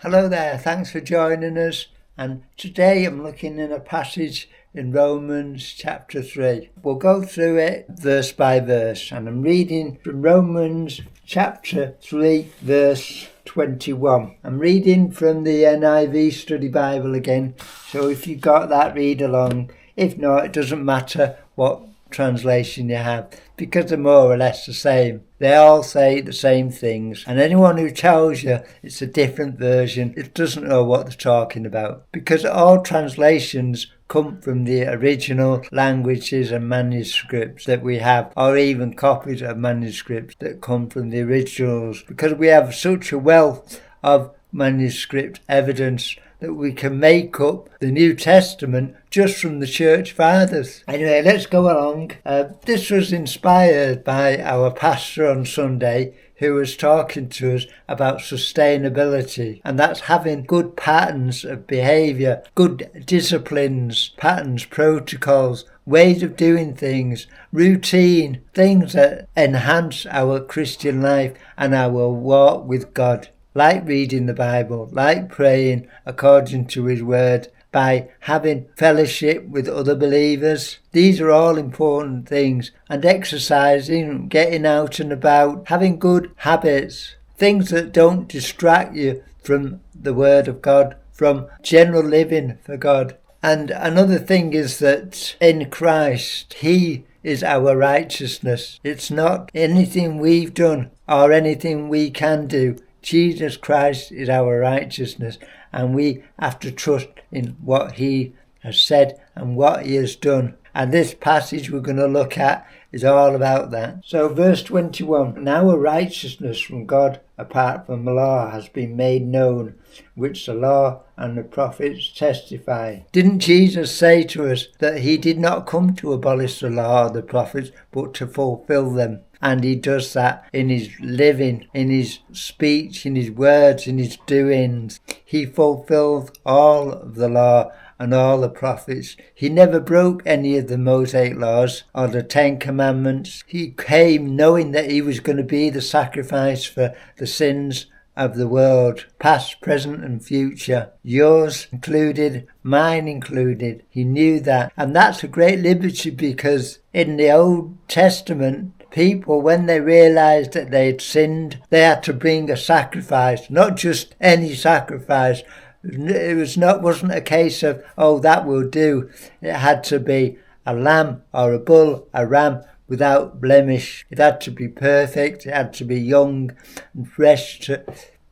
Hello there, thanks for joining us. And today I'm looking in a passage in Romans chapter 3. We'll go through it verse by verse, and I'm reading from Romans chapter 3 verse 21. I'm reading from the NIV Study Bible again, so if you got that, read along. If not, it doesn't matter what translation you have, because they're more or less the same. They all say the same things, and anyone who tells you it's a different version, it doesn't know what they're talking about, because all translations come from the original languages and manuscripts that we have, or even copies of manuscripts that come from the originals, because we have such a wealth of manuscript evidence that we can make up the New Testament just from the Church Fathers. Anyway, let's go along. This was inspired by our pastor on Sunday, who was talking to us about sustainability, and that's having good patterns of behaviour, good disciplines, patterns, protocols, ways of doing things, routine, things that enhance our Christian life and our walk with God. Like reading the Bible, like praying according to His Word, by having fellowship with other believers. These are all important things. And exercising, getting out and about, having good habits, things that don't distract you from the Word of God, from general living for God. And another thing is that in Christ, He is our righteousness. It's not anything we've done or anything we can do. Jesus Christ is our righteousness, and we have to trust in what He has said and what He has done. And this passage we're going to look at is all about that. So verse 21, now a righteousness from God apart from the law has been made known, which the law and the prophets testify. Didn't Jesus say to us that He did not come to abolish the law or the prophets, but to fulfill them? And He does that in His living, in His speech, in His words, in His doings. He fulfills all of the law and all the prophets. He never broke any of the Mosaic laws or the 10 Commandments. He came knowing that He was going to be the sacrifice for the sins of the world, past, present and future, yours included, mine included. He knew that, and that's a great liberty, because in the Old Testament, people, when they realised that they'd sinned, they had to bring a sacrifice, not just any sacrifice. It wasn't a case of, oh, that will do. It had to be a lamb or a bull, a ram, without blemish. It had to be perfect. It had to be young and fresh to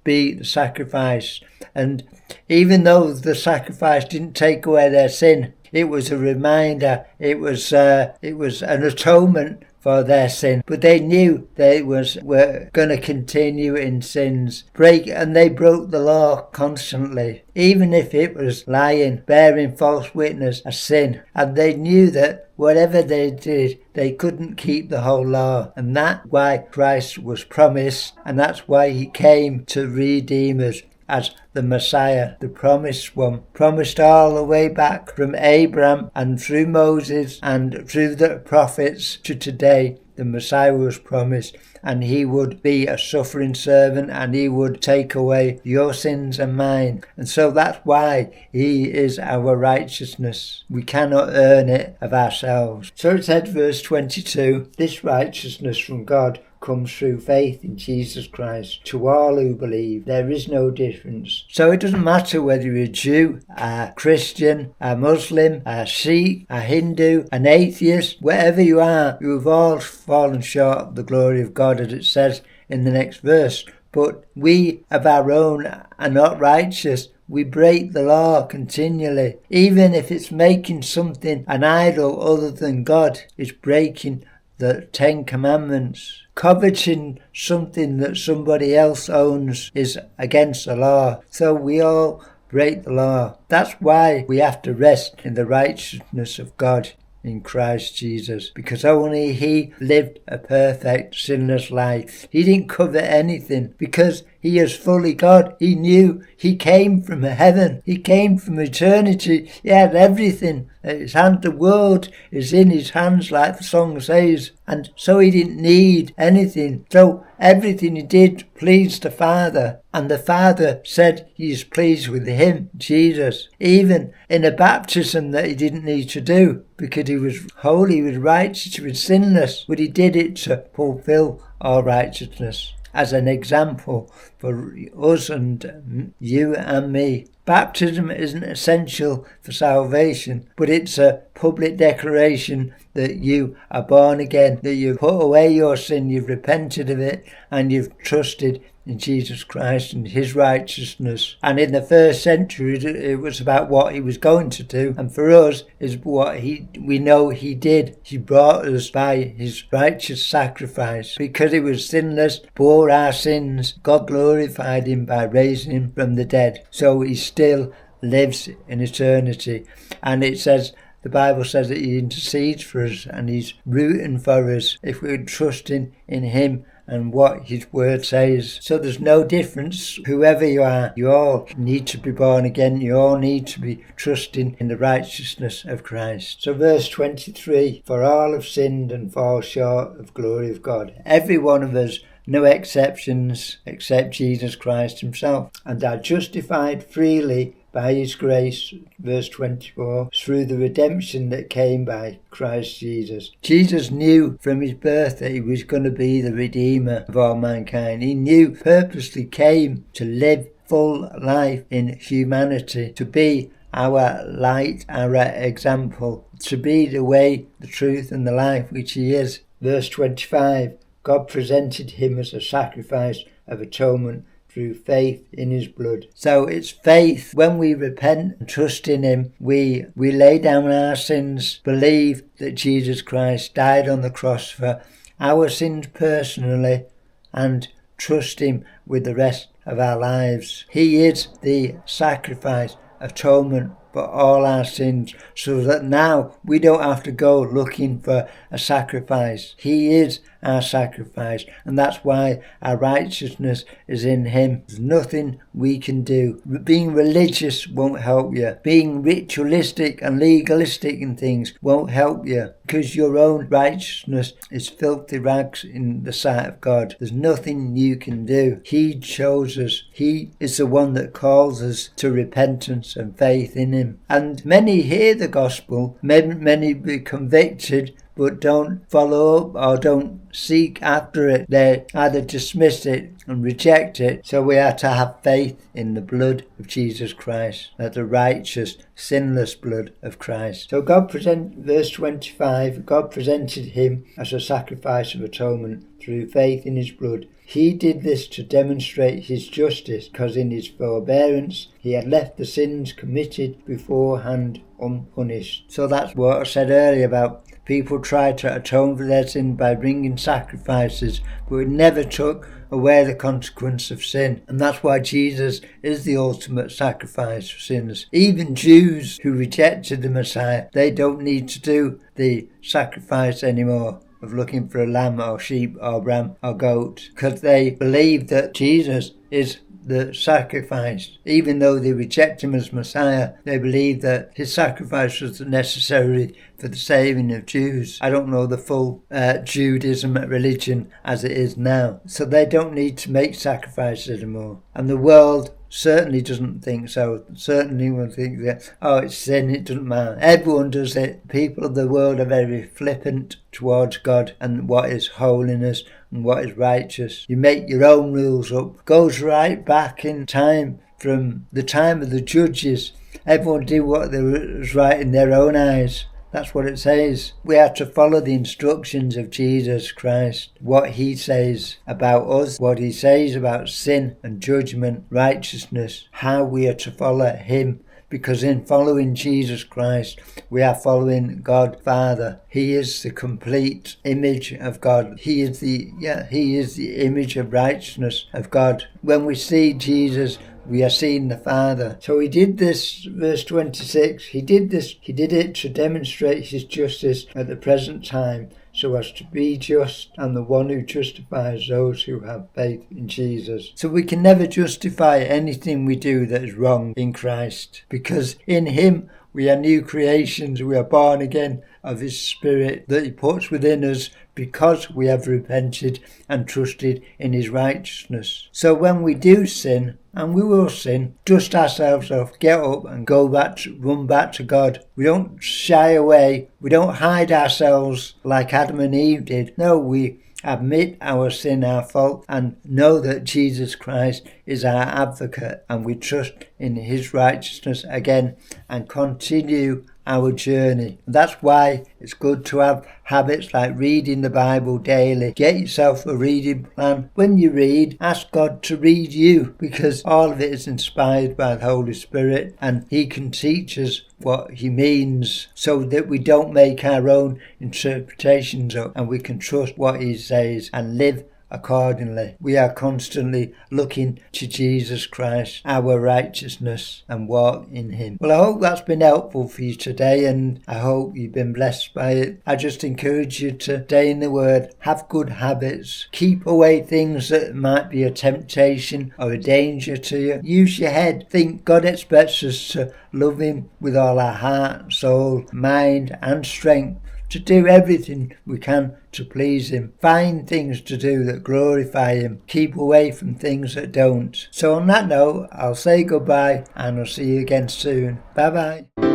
be the sacrifice. And even though the sacrifice didn't take away their sin, it was a reminder. It was an atonement for their sin, but they knew they were going to continue in sins, and they broke the law constantly, even if it was lying, bearing false witness, a sin. And they knew that whatever they did, they couldn't keep the whole law, and that's why Christ was promised, and that's why He came to redeem us as the Messiah, the promised one, promised all the way back from Abraham and through Moses and through the prophets to today. The Messiah was promised, and He would be a suffering servant, and He would take away your sins and mine. And so that's why He is our righteousness. We cannot earn it of ourselves. So it said, verse 22, this righteousness from God comes through faith in Jesus Christ to all who believe. There is no difference. So it doesn't matter whether you're a Jew, a Christian, a Muslim, a Sikh, a Hindu, an atheist, wherever you are, you have all fallen short of the glory of God, as it says in the next verse. But we of our own are not righteous. We break the law continually. Even if it's making something an idol other than God, it's breaking the 10 Commandments. Coveting something that somebody else owns is against the law. So we all break the law. That's why we have to rest in the righteousness of God in Christ Jesus, because only He lived a perfect, sinless life. He didn't covet anything, because He is fully God. He knew he came from heaven. He came from eternity. He had everything at his hand. The world is in his hands, like the song says. And so he didn't need anything. So everything he did pleased the Father. And the Father said he is pleased with him, Jesus. Even in a baptism that he didn't need to do, because he was holy, he was righteous, he was sinless. But he did it to fulfill our righteousness, as an example for us and you and me. Baptism isn't essential for salvation, but it's a public declaration that you are born again, that you've put away your sin, you've repented of it, and you've trusted in Jesus Christ and his righteousness. And in the first century, it was about what he was going to do, and for us is what we know he did. He brought us by his righteous sacrifice. Because he was sinless, bore our sins, God glorified him by raising him from the dead. So he still lives in eternity. And it says, the Bible says that he intercedes for us and he's rooting for us if we're trusting in him and what his word says. So there's no difference, whoever you are, you all need to be born again, you all need to be trusting in the righteousness of Christ. So verse 23, for all have sinned and fall short of glory of God. Every one of us, no exceptions, except Jesus Christ himself, and are justified freely by his grace, verse 24, through the redemption that came by Christ Jesus. Jesus knew from his birth that he was going to be the Redeemer of all mankind. He knew, purposely came to live full life in humanity, to be our light, our example, to be the way, the truth and the life which he is. Verse 25, God presented him as a sacrifice of atonement through faith in his blood. So it's faith. When we repent and trust in him, we lay down our sins, believe that Jesus Christ died on the cross for our sins personally, and trust him with the rest of our lives. He is the sacrifice, atonement for all our sins, so that now we don't have to go looking for a sacrifice. He is our sacrifice, and that's why our righteousness is in him. There's nothing we can do. Being religious won't help you. Being ritualistic and legalistic in things won't help you, because your own righteousness is filthy rags in the sight of God. There's nothing you can do. He chose us. He is the one that calls us to repentance and faith in him. And many hear the gospel, many be convicted, but don't follow up or don't seek after it. They either dismiss it and reject it. So we are to have faith in the blood of Jesus Christ, that the righteous, sinless blood of Christ. So verse 25, God presented him as a sacrifice of atonement through faith in his blood. He did this to demonstrate his justice, because in his forbearance he had left the sins committed beforehand unpunished. So that's what I said earlier about people try to atone for their sin by bringing sacrifices, but it never took away the consequence of sin. And that's why Jesus is the ultimate sacrifice for sinners. Even Jews who rejected the Messiah, they don't need to do the sacrifice anymore of looking for a lamb or sheep or ram or goat, because they believe that Jesus is the sacrifice. Even though they reject him as Messiah, they believe that his sacrifice was necessary for the saving of Jews. I don't know the full Judaism religion as it is now, so they don't need to make sacrifices anymore. And the world certainly doesn't think so. Certainly will think that, oh, it's sin, it doesn't matter. Everyone does it. People of the world are very flippant towards God and what is holiness and what is righteous. You make your own rules up. Goes right back in time, from the time of the judges. Everyone did what was right in their own eyes. That's what it says. We are to follow the instructions of Jesus Christ, what he says about us, what he says about sin and judgment, righteousness, how we are to follow him. Because in following Jesus Christ, we are following God Father. He is the complete image of God. He is the image of righteousness of God. When we see Jesus, we are seeing the Father. So he did this, verse 26, he did it to demonstrate his justice at the present time, so so as to be just, and the one who justifies those who have faith in Jesus. So we can never justify anything we do that is wrong in Christ, because in him we are new creations. We are born again of his Spirit that he puts within us because we have repented and trusted in his righteousness. So when we do sin, and we will sin, dust ourselves off, get up and run back to God. We don't shy away. We don't hide ourselves like Adam and Eve did. No, we admit our sin, our fault, and know that Jesus Christ is our advocate, and we trust in his righteousness again and continue our journey. And that's why it's good to have habits like reading the Bible daily. Get yourself a reading plan. When you read, ask God to read you, because all of it is inspired by the Holy Spirit, and he can teach us what he means so that we don't make our own interpretations up, and we can trust what he says and live accordingly. We are constantly looking to Jesus Christ, our righteousness, and walk in him. Well, I hope that's been helpful for you today, and I hope you've been blessed by it. I just encourage you to stay in the Word, have good habits, keep away things that might be a temptation or a danger to you. Use your head. Think God expects us to love him with all our heart, soul, mind and strength, to do everything we can to please him. Find things to do that glorify him. Keep away from things that don't. So on that note, I'll say goodbye, and I'll see you again soon. Bye bye.